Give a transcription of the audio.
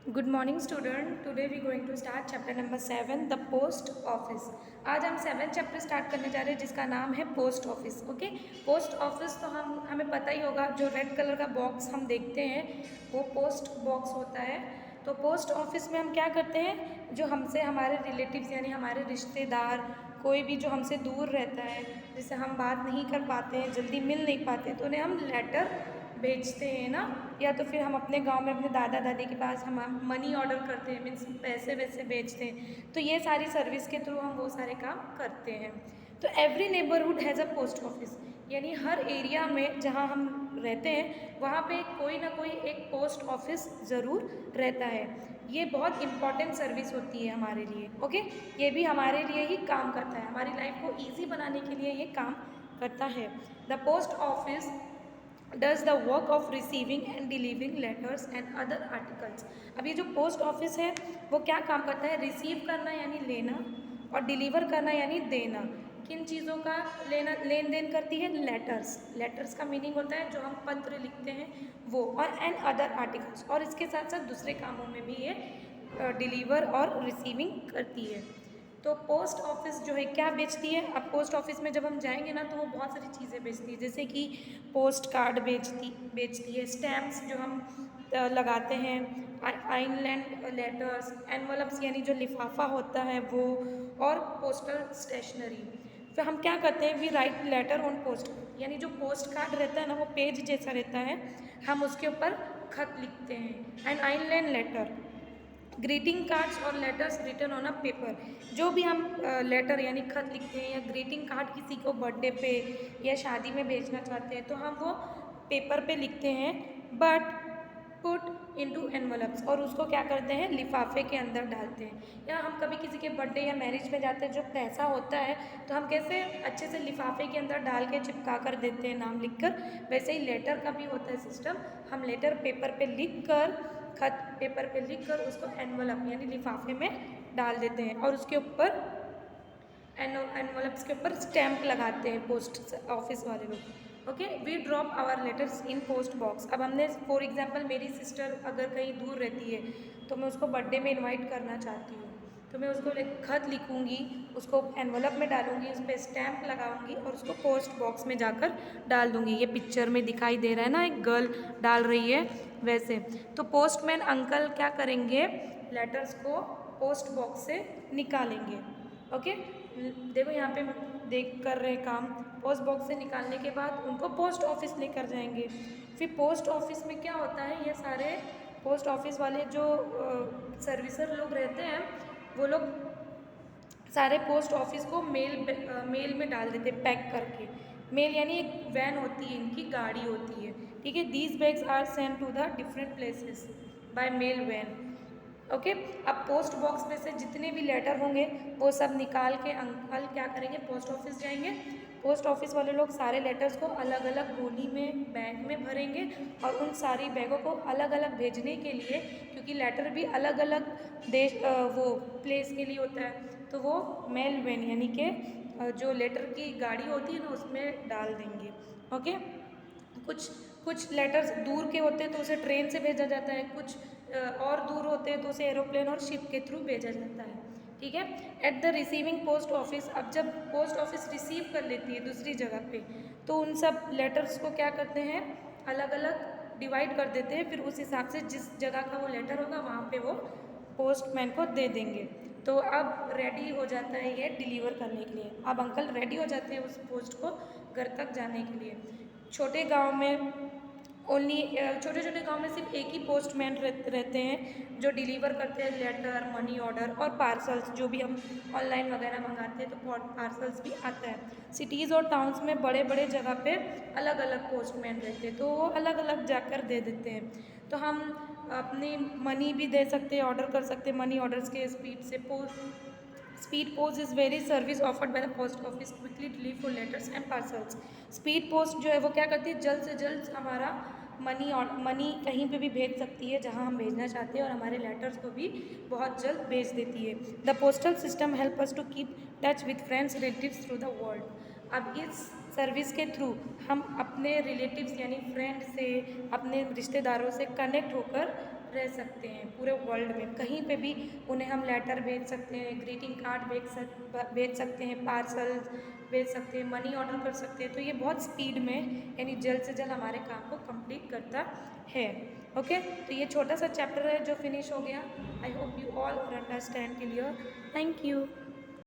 Good morning student. Today we going to start chapter number 7 the post office. आज हम 7th chapter start करने जा रहे हैं जिसका नाम है post office. Okay, post office तो हमें पता ही होगा, जो रेड कलर का बॉक्स हम देखते हैं वो पोस्ट बॉक्स होता है। तो पोस्ट ऑफिस में हम क्या करते हैं, जो हमसे हमारे रिलेटिव्स यानी हमारे रिश्तेदार, कोई भी जो हमसे दूर रहता है, जिससे हम बात नहीं कर पाते हैं, जल्दी मिल नहीं पाते, तो उन्हें हम लेटर भेजते हैं ना। या तो फिर हम अपने गांव में अपने दादा दादी के पास हम मनी ऑर्डर करते हैं, मीन्स पैसे वैसे भेजते हैं। तो ये सारी सर्विस के थ्रू हम वो सारे काम करते हैं। तो every neighbourhood has a post office, यानी हर एरिया में जहाँ हम रहते हैं वहाँ पे कोई ना कोई एक पोस्ट ऑफिस ज़रूर रहता है। ये बहुत इंपॉर्टेंट सर्विस होती है हमारे लिए। ओके, ये भी हमारे लिए ही काम करता है, हमारी लाइफ को ईजी बनाने के लिए ये काम करता है। The post office does the work of receiving and delivering letters and other articles। अब ये जो पोस्ट ऑफिस है वो क्या काम करता है, रिसीव करना यानी लेना, और डिलीवर करना यानी देना। किन चीज़ों का लेना लेन देन करती है, लेटर्स। लेटर्स का मीनिंग होता है जो हम पत्र लिखते हैं वो, और एंड अदर आर्टिकल्स, और इसके साथ साथ दूसरे कामों में भी ये डिलीवर और रिसीविंग करती है। तो पोस्ट ऑफिस जो है क्या बेचती है, अब पोस्ट ऑफिस में जब हम जाएंगे ना तो वो बहुत सारी चीज़ें बेचती है, जैसे कि पोस्ट कार्ड बेचती है, स्टैम्प्स जो हम लगाते हैं, आइनलैंड लेटर्स, एनवलप्स यानी जो लिफाफा होता है वो, और पोस्टल स्टेशनरी। फिर हम क्या करते हैं, we write letter on post, यानी जो पोस्ट कार्ड रहता है ना वो पेज जैसा रहता है, हम उसके ऊपर खत लिखते हैं। And inland letter, greeting cards और letters written on a paper. जो भी हम लेटर यानी खत लिखते हैं या ग्रीटिंग कार्ड किसी को बर्थडे पे या शादी में भेजना चाहते हैं तो हम वो पेपर पे लिखते हैं, बट पुट इनटू एनवलप्स, और उसको क्या करते हैं, लिफाफे के अंदर डालते हैं। या हम कभी किसी के बर्थडे या मैरिज में जाते हैं, जो पैसा होता है तो हम कैसे अच्छे से लिफाफे के अंदर डाल के चिपका कर देते हैं नाम लिखकर, वैसे ही लेटर का भी होता है सिस्टम। हम लेटर पेपर पे लिख कर, खत पेपर पे लिख कर उसको एनवलप यानी लिफाफे में डाल देते हैं, और उसके ऊपर एनवलप्स के ऊपर स्टैंप लगाते हैं पोस्ट ऑफिस वाले लोग। Okay, we drop our letters in post box. अब हमने फॉर एग्जांपल मेरी सिस्टर अगर कहीं दूर रहती है तो मैं उसको बर्थडे में इनवाइट करना चाहती हूँ, तो मैं उसको खत लिखूँगी, उसको एनवलप में डालूंगी, उस पर स्टैंप लगाऊंगी और उसको पोस्ट बॉक्स में जाकर डाल दूंगी। ये पिक्चर में दिखाई दे रहा है ना, एक गर्ल डाल रही है वैसे। तो पोस्टमैन अंकल क्या करेंगे, लेटर्स को पोस्ट बॉक्स से निकालेंगे। ओके, देखो यहाँ पे देख कर रहे काम, पोस्ट बॉक्स से निकालने के बाद उनको पोस्ट ऑफिस लेकर जाएंगे। फिर पोस्ट ऑफिस में क्या होता है, ये सारे पोस्ट ऑफिस वाले जो सर्विसर लोग रहते हैं वो लोग सारे पोस्ट ऑफिस को मेल में डाल देते हैं पैक करके। मेल यानी एक वैन होती है, इनकी गाड़ी होती है, ठीक है। These bags are send to the different places by mail van. Okay, अब पोस्ट बॉक्स में से जितने भी लेटर होंगे वो सब निकाल के अंकल क्या करेंगे, पोस्ट ऑफिस जाएंगे। पोस्ट ऑफिस वाले लोग सारे लेटर्स को अलग अलग गोली में बैग में भरेंगे, और उन सारी बैगों को अलग अलग भेजने के लिए, क्योंकि लेटर भी अलग अलग देश वो प्लेस के लिए होता है, तो वो मेल वैन यानी कि जो लेटर की गाड़ी होती है ना उसमें डाल देंगे। ओके, कुछ कुछ लेटर्स दूर के होते हैं तो उसे ट्रेन से भेजा जाता है, कुछ और दूर होते हैं तो उसे एरोप्लेन और शिप के थ्रू भेजा जाता है, ठीक है। At the receiving post office, अब जब पोस्ट ऑफिस रिसीव कर लेती है दूसरी जगह पे तो उन सब लेटर्स को क्या करते हैं, अलग अलग डिवाइड कर देते हैं, फिर उस हिसाब से जिस जगह का वो लेटर होगा वहाँ पे वो पोस्टमैन को दे देंगे। तो अब रेडी हो जाता है ये डिलीवर करने के लिए। अब अंकल रेडी हो जाते हैं उस पोस्ट को घर तक जाने के लिए। छोटे गांव में छोटे छोटे गांव में सिर्फ एक ही पोस्टमैन रहते हैं जो डिलीवर करते हैं लेटर, मनी ऑर्डर और पार्सल्स, जो भी हम ऑनलाइन वगैरह मंगाते हैं तो पार्सल्स भी आता है। सिटीज़ और टाउन्स में बड़े बड़े जगह पे अलग अलग पोस्टमैन रहते हैं, तो वो अलग अलग जाकर दे देते हैं। तो हम अपनी मनी भी दे सकते हैं, ऑर्डर कर सकते हैं मनी ऑर्डर्स के स्पीड से। Speed post is very service offered by the post office quickly deliver for letters and parcels. Speed post जो है वो क्या करती है, जल्द से जल्द हमारा मनी कहीं पे भी भेज सकती है जहां हम भेजना चाहते हैं, और हमारे लेटर्स को भी बहुत जल्द भेज देती है। The postal system help us to keep touch with friends relatives through the world. अब इस सर्विस के थ्रू हम अपने रिलेटिव्स यानी फ्रेंड से, अपने रिश्तेदारों से कनेक्ट होकर रह सकते हैं पूरे वर्ल्ड में, कहीं पे भी उन्हें हम लेटर भेज सकते हैं, ग्रीटिंग कार्ड भेज सकते हैं, पार्सल भेज सकते हैं, मनी ऑर्डर कर सकते हैं। तो ये बहुत स्पीड में यानी जल्द से जल्द हमारे काम को कंप्लीट करता है। ओके, तो ये छोटा सा चैप्टर है जो फिनिश हो गया। I hope you all understand clear. Thank you.